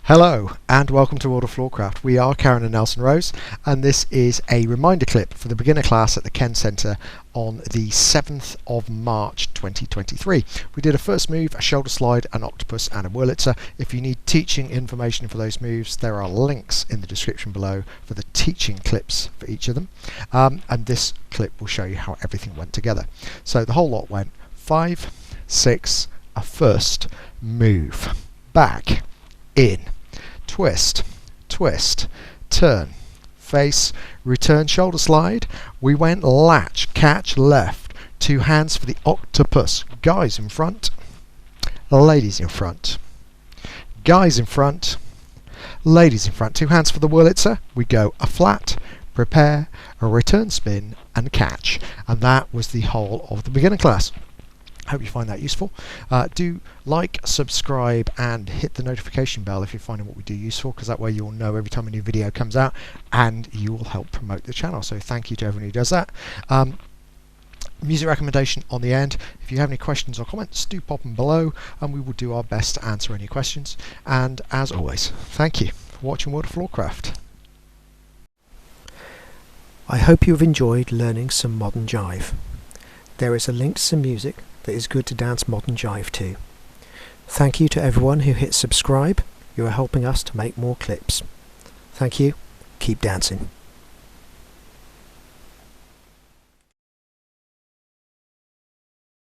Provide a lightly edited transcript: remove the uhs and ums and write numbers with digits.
Hello and welcome to World of Floorcraft. We are Karen and Nelson Rose, and this is a reminder clip for the beginner class at the Kenn Centre on the 7th of March 2023. We did a first move, a shoulder slide, an octopus and a Wurlitzer. If you need teaching information for those moves, there are links in the description below for the teaching clips for each of them, and this clip will show you how everything went together. So the whole lot went 5, 6, a first, move, back, in, twist, twist, turn, face, return, shoulder slide. We went latch, catch, left, two hands for the octopus, guys in front, ladies in front, guys in front, ladies in front, two hands for the Wurlitzer. We go a flat, prepare, a return spin and catch, and that was the whole of the beginner class. Hope you find that useful. Do like, subscribe and hit the notification bell if you're finding what we do useful, because that way you'll know every time a new video comes out and you will help promote the channel. So thank you to everyone who does that. Music recommendation on the end. If you have any questions or comments, do pop them below and we will do our best to answer any questions. And as always, thank you for watching World of Floorcraft. I hope you have enjoyed learning some modern jive. There is a link to some music that is good to dance modern jive to. Thank you to everyone who hit subscribe. You are helping us to make more clips. Thank you. Keep dancing.